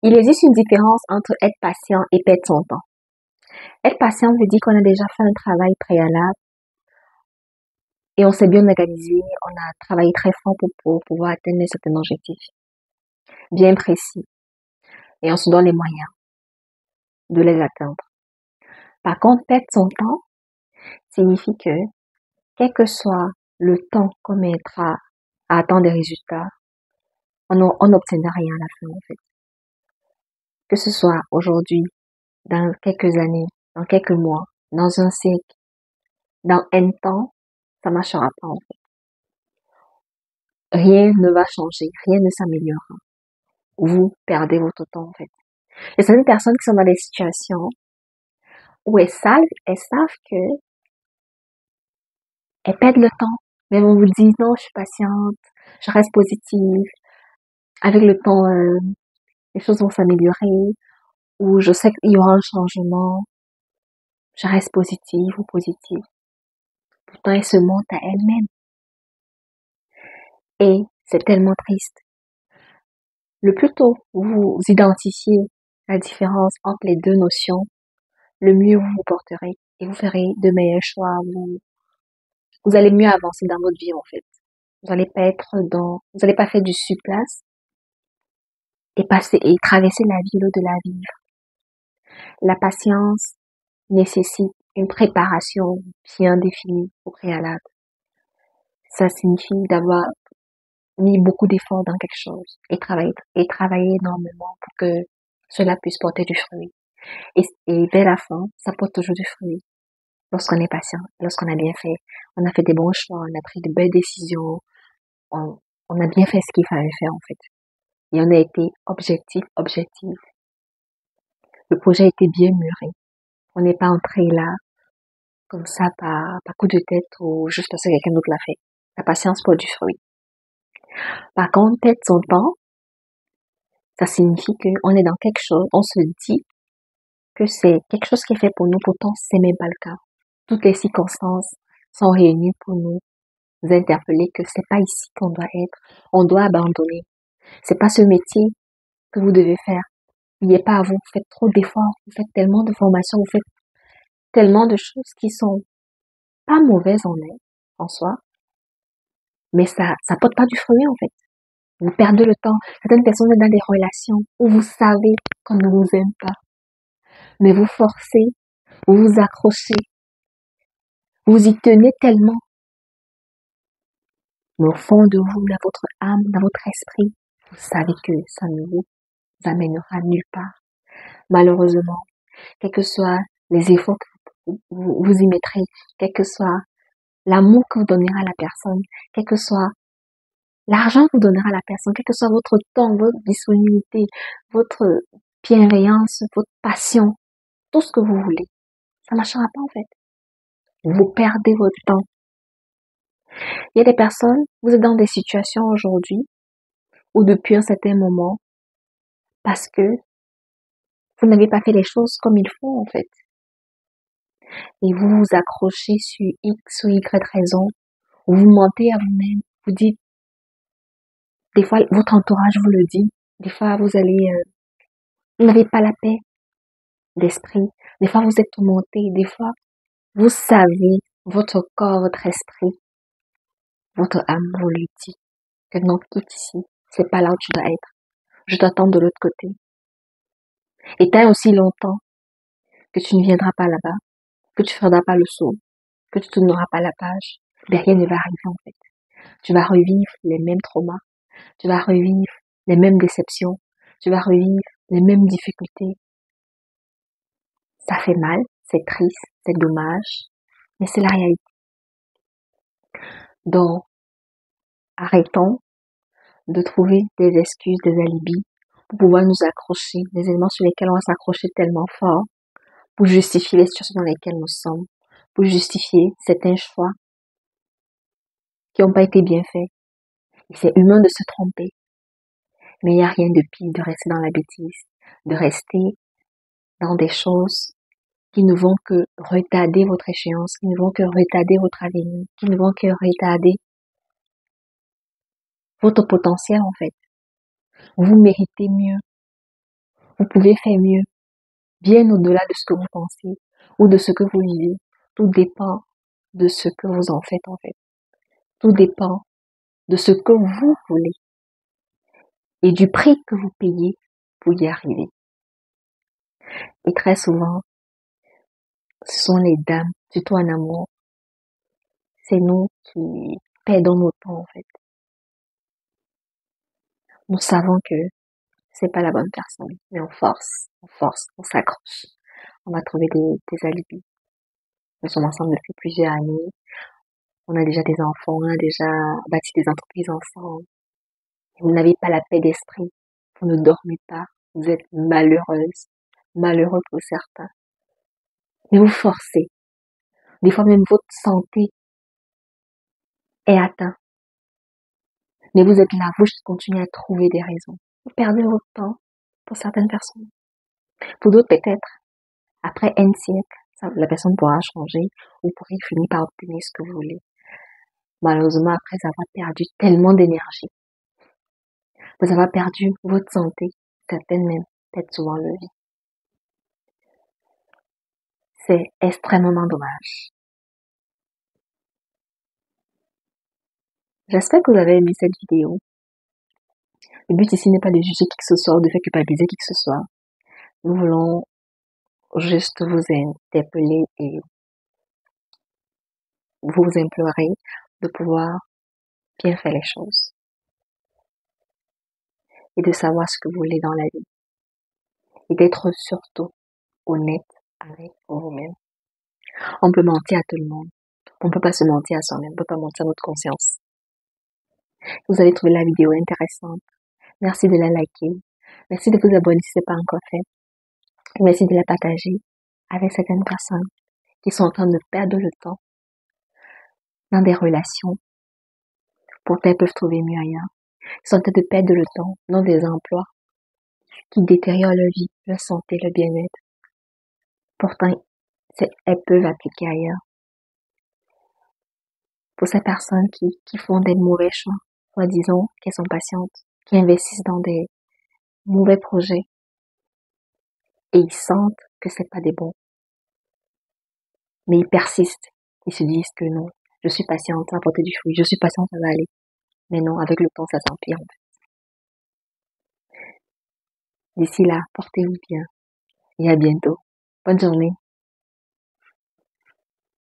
Il existe une différence entre être patient et perdre son temps. Être patient veut dire qu'on a déjà fait un travail préalable et on s'est bien organisé, on a travaillé très fort pour pouvoir atteindre certains objectifs bien précis et on se donne les moyens de les atteindre. Par contre, perdre son temps signifie que, quel que soit le temps qu'on mettra à attendre des résultats, on n'obtiendra rien à la fin, en fait. Que ce soit aujourd'hui, dans quelques années, dans quelques mois, dans un siècle, dans un temps, ça marchera pas, en fait. Rien ne va changer, rien ne s'améliorera. Vous perdez votre temps, en fait. Il y a certaines personnes qui sont dans des situations où elles savent que elles perdent le temps. Mais on vous dit, non, je suis patiente, je reste positive. Avec le temps, les choses vont s'améliorer, ou je sais qu'il y aura un changement. Je reste positive ou positive. Pourtant, elles se mentent à elles-mêmes. Et c'est tellement triste. Le plus tôt vous identifiez la différence entre les deux notions, le mieux vous vous porterez et vous ferez de meilleurs choix. Vous allez mieux avancer dans votre vie, en fait. Vous allez pas faire du surplace et passer et traverser la vie de la vie. La patience nécessite une préparation bien définie au préalable. Ça signifie d'avoir mis beaucoup d'efforts dans quelque chose et travailler énormément pour que cela puisse porter du fruit. Et vers la fin, ça porte toujours du fruit. Lorsqu'on est patient, lorsqu'on a bien fait, on a fait des bons choix, on a pris de belles décisions, on, on a bien fait ce qu'il fallait faire, en fait. Et on a été objectif. Le projet a été bien mûri. On n'est pas entré là, comme ça, par coup de tête ou juste parce que quelqu'un d'autre l'a fait. La patience porte du fruit. Par contre, perdre son temps, ça signifie qu'on est dans quelque chose, on se dit que c'est quelque chose qui est fait pour nous, pourtant c'est même pas le cas. Toutes les circonstances sont réunies pour nous interpeller que c'est pas ici qu'on doit être. On doit abandonner. C'est pas ce métier que vous devez faire. Il n'y est pas à vous. Vous faites trop d'efforts. Vous faites tellement de formations. Vous faites tellement de choses qui sont pas mauvaises en soi, mais ça porte pas du fruit, en fait. Vous perdez le temps. Certaines personnes sont dans des relations où vous savez qu'on ne vous aime pas, mais vous forcez, vous vous accrochez, vous y tenez tellement. Mais au fond de vous, dans votre âme, dans votre esprit, vous savez que ça ne vous amènera nulle part. Malheureusement, quels que soient les efforts que vous y mettrez, quel que soit l'amour que vous donnerez à la personne, quel que soit l'argent que vous donnerez à la personne, quel que soit votre temps, votre disponibilité, votre bienveillance, votre passion, tout ce que vous voulez, ça ne marchera pas, en fait. Vous perdez votre temps. Il y a des personnes, vous êtes dans des situations aujourd'hui ou depuis un certain moment parce que vous n'avez pas fait les choses comme il faut, en fait. Et vous vous accrochez sur X ou Y raison, ou vous mentez à vous-même, vous dites, des fois votre entourage vous le dit, des fois vous n'avez pas la paix d'esprit, des fois vous êtes tourmenté, des fois vous savez, votre corps, votre esprit, votre âme vous le dit, que non, quitte ici, c'est pas là où tu dois être, je t'attends de l'autre côté. Et tant aussi longtemps que tu ne viendras pas là-bas, que tu feras pas le saut, que tu tourneras pas la page, ben rien ne va arriver, en fait. Tu vas revivre les mêmes traumas, tu vas revivre les mêmes déceptions, tu vas revivre les mêmes difficultés. Ça fait mal, c'est triste, c'est dommage, mais c'est la réalité. Donc, arrêtons de trouver des excuses, des alibis pour pouvoir nous accrocher, des éléments sur lesquels on va s'accrocher tellement fort pour justifier les situations dans lesquelles nous sommes, pour justifier certains choix qui n'ont pas été bien faits. Et c'est humain de se tromper, mais il n'y a rien de pire de rester dans la bêtise, de rester dans des choses qui ne vont que retarder votre échéance, qui ne vont que retarder votre avenir, qui ne vont que retarder votre potentiel, en fait. Vous méritez mieux. Vous pouvez faire mieux, bien au-delà de ce que vous pensez ou de ce que vous vivez. Tout dépend de ce que vous en faites en fait. Tout dépend de ce que vous voulez et du prix que vous payez pour y arriver. Et très souvent, ce sont les dames, surtout en amour, c'est nous qui perdons notre temps en fait. Nous savons que c'est pas la bonne personne, mais on force, on s'accroche. On va trouver des alibis. Nous sommes ensemble depuis plusieurs années. On a déjà des enfants, on a déjà bâti des entreprises ensemble. Vous n'avez pas la paix d'esprit. Vous ne dormez pas. Vous êtes malheureuse, malheureux pour certains. Mais vous forcez. Des fois même votre santé est atteinte. Mais vous êtes là, vous continuez à trouver des raisons. Vous perdez votre temps pour certaines personnes. Pour d'autres peut-être, après un siècle, la personne pourra changer, vous pourrez finir par obtenir ce que vous voulez. Malheureusement, après avoir perdu tellement d'énergie, vous avez perdu votre santé, certaines même, peut-être souvent le vie. C'est extrêmement dommage. J'espère que vous avez aimé cette vidéo. Le but ici n'est pas de juger qui que ce soit ou de faire culpabiliser qui que ce soit. Nous voulons juste vous interpeller et vous implorer de pouvoir bien faire les choses et de savoir ce que vous voulez dans la vie et d'être surtout honnête avec vous-même. On peut mentir à tout le monde. On peut pas se mentir à soi-même. On peut pas mentir à notre conscience. Vous avez trouvé la vidéo intéressante. Merci de la liker. Merci de vous abonner si ce n'est pas encore fait. Et merci de la partager avec certaines personnes qui sont en train de perdre le temps dans des relations. Pourtant, elles peuvent trouver mieux ailleurs. Ils sont en train de perdre le temps dans des emplois qui détériorent leur vie, leur santé, leur bien-être. Pourtant, elles peuvent appliquer ailleurs. Pour ces personnes qui font des mauvais choix, soi-disant qu'elles sont patientes, qui investissent dans des mauvais projets et ils sentent que c'est pas des bons. Mais ils persistent. Ils se disent que non, je suis patiente, ça va porter du fruit, je suis patiente, ça va aller. Mais non, avec le temps, ça s'empire. D'ici là, portez-vous bien et à bientôt. Bonne journée.